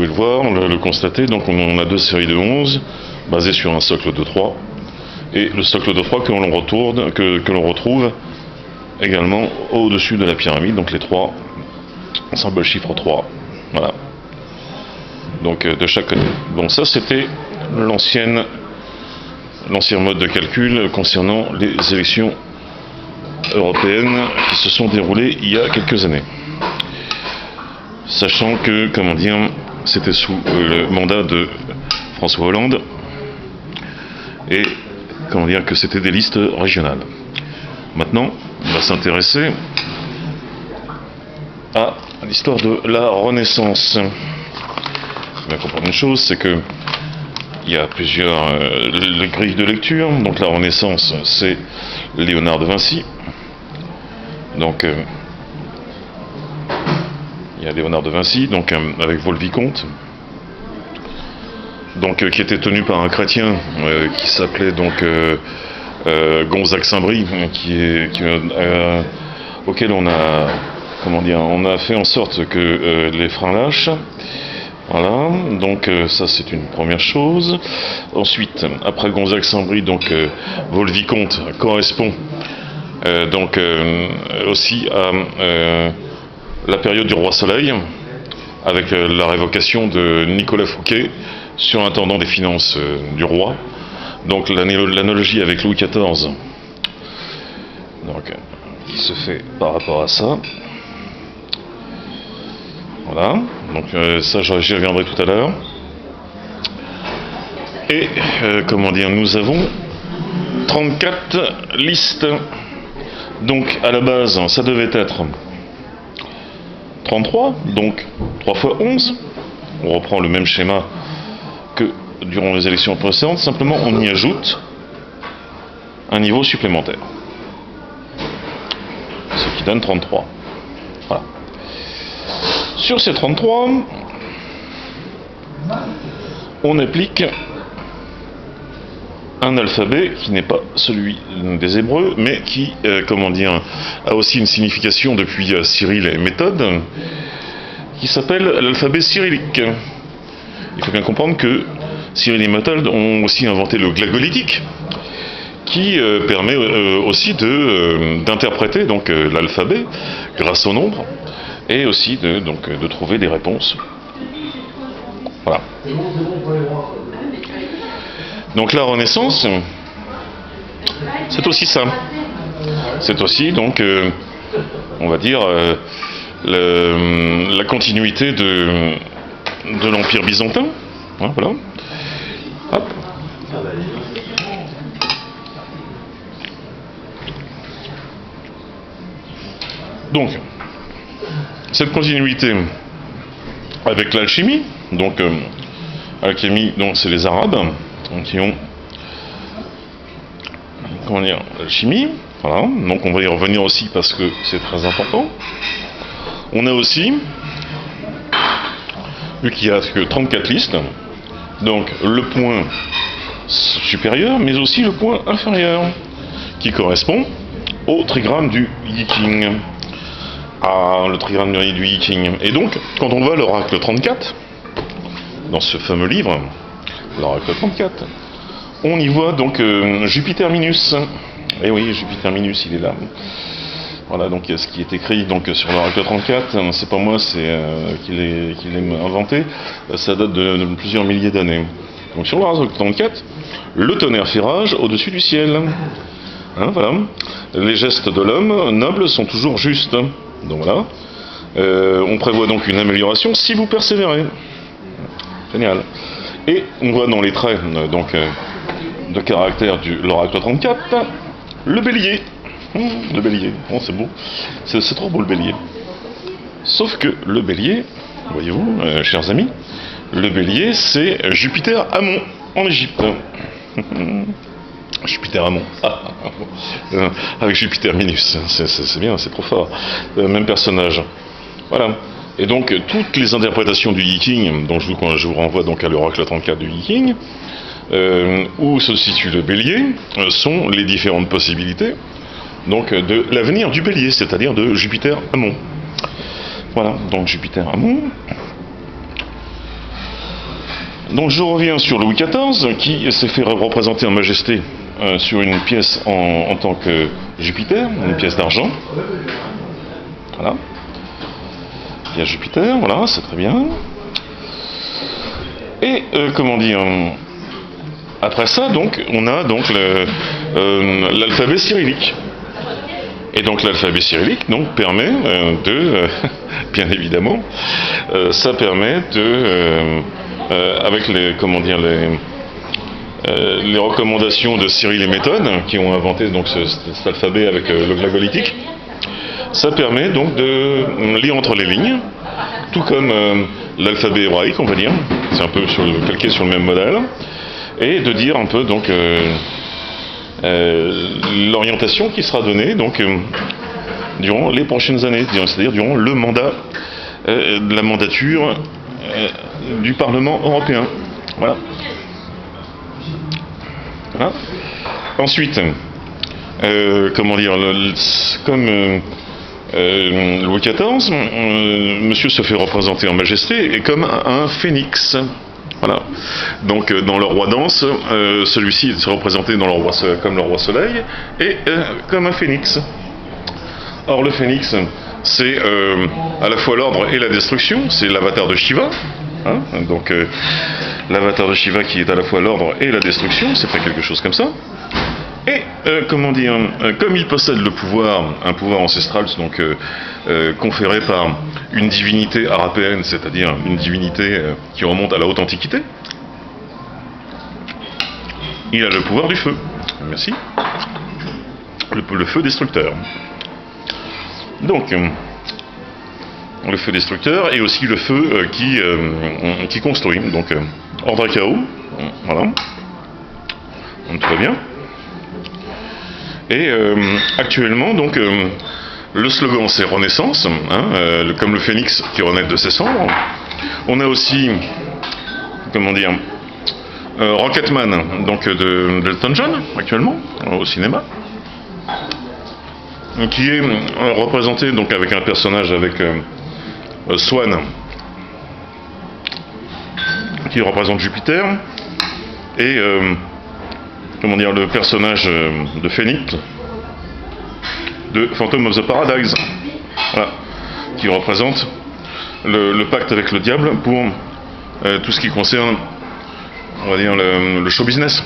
pouvez le voir, le constater, donc on a deux séries de 11 basées sur un socle de 3 et le socle de 3 que l'on retrouve également au-dessus de la pyramide, donc les 3 ensemble le chiffre 3. Voilà. Donc de chaque côté. Bon, ça c'était l'ancien mode de calcul concernant les élections européennes qui se sont déroulées il y a quelques années. Sachant que, comment dire, c'était sous le mandat de François Hollande et comment dire que c'était des listes régionales. Maintenant, on va s'intéresser à l'histoire de la Renaissance. Il faut bien comprendre une chose, c'est que il y a plusieurs grilles de lecture. Donc la Renaissance, c'est Léonard de Vinci. Donc il y a Léonard de Vinci, donc avec Vaux-le-Vicomte, donc qui était tenu par un chrétien qui s'appelait donc Gonzague Saint-Brie, auquel on a fait en sorte que les freins lâchent. Voilà, donc ça c'est une première chose. Ensuite, après Gonzague Saint-Brie, donc Vaux-le-Vicomte correspond aussi à la période du roi Soleil, avec la révocation de Nicolas Fouquet, surintendant des finances du roi. Donc l'analogie avec Louis XIV, donc, qui se fait par rapport à ça. Voilà, donc ça j'y reviendrai tout à l'heure. Et nous avons 34 listes. Donc à la base, ça devait être 33, donc 3 fois 11. On reprend le même schéma que durant les élections précédentes, simplement on y ajoute un niveau supplémentaire. Ce qui donne 33. Voilà. Sur ces 33, on applique un alphabet qui n'est pas celui des Hébreux, mais qui, a aussi une signification depuis Cyril et Méthode, qui s'appelle l'alphabet cyrillique. Il faut bien comprendre que Cyril et Méthode ont aussi inventé le glagolitique, qui permet aussi d'interpréter donc l'alphabet grâce au nombre, et aussi de trouver des réponses. Voilà. Donc la Renaissance, c'est aussi ça. C'est aussi donc, on va dire, la continuité de l'Empire byzantin. Hein, voilà. Hop. Donc, cette continuité avec l'alchimie, donc alchimie, donc c'est les Arabes qui ont l'alchimie, voilà, donc on va y revenir aussi parce que c'est très important. On a aussi, vu qu'il n'y a que 34 listes, donc le point supérieur, mais aussi le point inférieur, qui correspond au trigramme du Yi-King. Le trigramme du Yi-King. Et donc, quand on voit l'oracle 34, dans ce fameux livre, l'oracle 34, on y voit donc Jupiter Minus. Et oui, Jupiter Minus, il est là. Voilà, donc ce qui est écrit donc sur l'oracle 34, c'est pas moi, c'est qui l'ai inventé, ça date de plusieurs milliers d'années. Donc sur l'oracle 34, le tonnerre fait rage au-dessus du ciel. Hein, voilà. Les gestes de l'homme noble sont toujours justes. Donc voilà. On prévoit donc une amélioration si vous persévérez. Génial. Et on voit dans les traits de caractère de l'oracle 34, le bélier. Le bélier, oh, c'est beau. C'est trop beau le bélier. Sauf que le bélier, voyez-vous, chers amis, le bélier c'est Jupiter Ammon en Égypte. Jupiter Ammon. Avec Jupiter Minus. C'est bien, c'est trop fort. Même personnage. Voilà. Et donc, toutes les interprétations du Yi-King, dont je vous renvoie donc à l'oracle 34 du Yi-King, où se situe le bélier, sont les différentes possibilités donc de l'avenir du bélier, c'est-à-dire de Jupiter Ammon. Voilà, donc Jupiter Ammon. Donc je reviens sur Louis XIV, qui s'est fait représenter en majesté sur une pièce en tant que Jupiter, une pièce d'argent. Voilà. Il y a Jupiter, voilà, c'est très bien. Et comment dire, après ça, donc, on a donc l'alphabet cyrillique. Et donc l'alphabet cyrillique donc, permet bien évidemment, ça permet avec les, comment dire, les recommandations de Cyril et Méthode, qui ont inventé donc cet alphabet avec le glagolitique, ça permet donc de lire entre les lignes, tout comme l'alphabet hébraïque, on va dire, c'est un peu calqué sur le même modèle, et de dire un peu donc l'orientation qui sera donnée donc durant les prochaines années, c'est-à-dire durant le mandat de la mandature du Parlement européen. Voilà. Voilà. Ensuite, comment dire, comme Louis XIV, monsieur se fait représenter en majesté et comme un phénix. Voilà. Donc dans le roi danse, celui-ci est représenté dans comme le roi soleil et comme un phénix. Or le phénix, c'est à la fois l'ordre et la destruction, c'est l'avatar de Shiva. Hein, donc l'avatar de Shiva qui est à la fois l'ordre et la destruction, c'est pas quelque chose comme ça. Et comment dire, comme il possède le pouvoir, un pouvoir ancestral, donc conféré par une divinité arapéenne, c'est-à-dire une divinité qui remonte à la haute antiquité, il a le pouvoir du feu. Merci. Le feu destructeur. Donc, le feu destructeur et aussi le feu qui construit. Donc, ordre à chaos. Voilà. Donc, tout va bien. Et actuellement, donc, le slogan c'est Renaissance, hein, comme le phénix qui renaît de ses cendres. On a aussi, comment dire, Rocketman, donc d'Elton John, actuellement, au cinéma, qui est représenté donc avec un personnage avec Swan, qui représente Jupiter, et comment dire, le personnage de Phoenix de Phantom of the Paradise, voilà, qui représente le pacte avec le diable pour tout ce qui concerne, on va dire, le show business.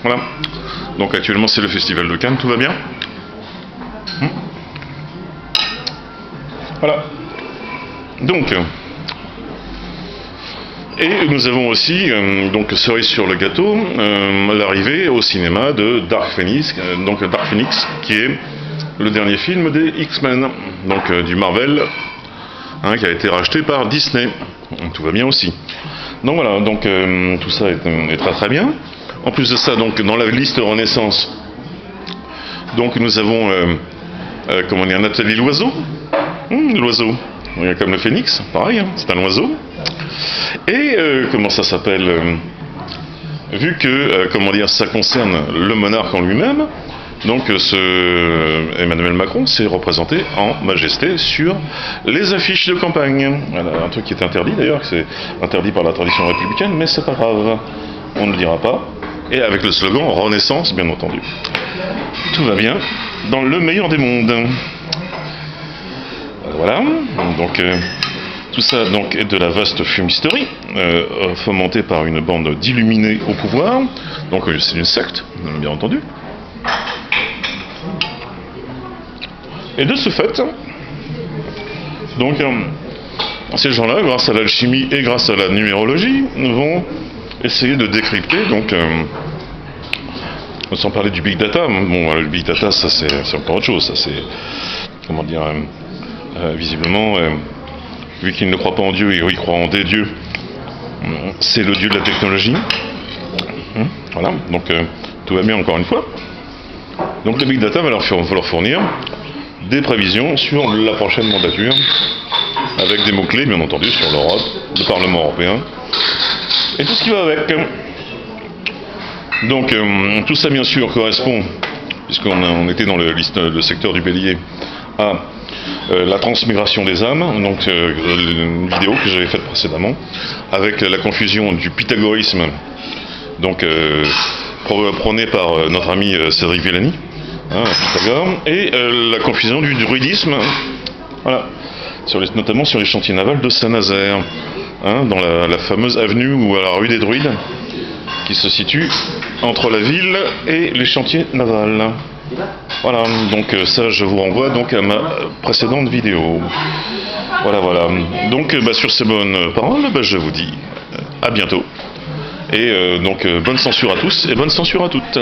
Voilà. Donc actuellement c'est le festival de Cannes, tout va bien. Voilà. Donc, et nous avons aussi, donc cerise sur le gâteau, l'arrivée au cinéma de Dark Phoenix, donc Dark Phoenix, qui est le dernier film des X-Men, donc du Marvel, hein, qui a été racheté par Disney. Donc, tout va bien aussi. Donc voilà, donc tout ça est très très bien. En plus de ça, donc dans la liste Renaissance, donc nous avons comment dire, Nathalie Loiseau. L'oiseau, comme le phénix, pareil, hein, c'est un oiseau. Et comment ça s'appelle, vu que comment dire, ça concerne le monarque en lui-même, donc Emmanuel Macron s'est représenté en majesté sur les affiches de campagne. Voilà, un truc qui est interdit d'ailleurs, c'est interdit par la tradition républicaine, mais c'est pas grave, on ne le dira pas. Et avec le slogan Renaissance, bien entendu. Tout va bien dans le meilleur des mondes. Voilà, donc tout ça donc, est de la vaste fumisterie, fomentée par une bande d'illuminés au pouvoir. Donc c'est une secte, bien entendu. Et de ce fait, donc ces gens-là, grâce à l'alchimie et grâce à la numérologie, vont essayer de décrypter, donc sans parler du big data. Bon, le big data, ça c'est encore autre chose. Ça c'est, comment dire, visiblement, vu qu'ils ne croient pas en Dieu et ils croient en des dieux, c'est le dieu de la technologie. Voilà, donc tout va bien encore une fois. Donc le big data va leur fournir des prévisions sur la prochaine mandature, avec des mots-clés bien entendu sur l'Europe, le Parlement européen, et tout ce qui va avec. Donc tout ça bien sûr correspond, puisqu'on était dans le secteur du bélier, à la transmigration des âmes, donc une vidéo que j'avais faite précédemment, avec la confusion du pythagorisme, donc prôné par notre ami Cédric Villani, Pythagore, et la confusion du druidisme, voilà, notamment sur les chantiers navals de Saint-Nazaire, dans la fameuse avenue ou à la rue des Druides, qui se situe entre la ville et les chantiers navals. Voilà, donc ça je vous renvoie donc à ma précédente vidéo. Voilà. Donc sur ces bonnes paroles, je vous dis à bientôt. Et donc bonne censure à tous et bonne censure à toutes.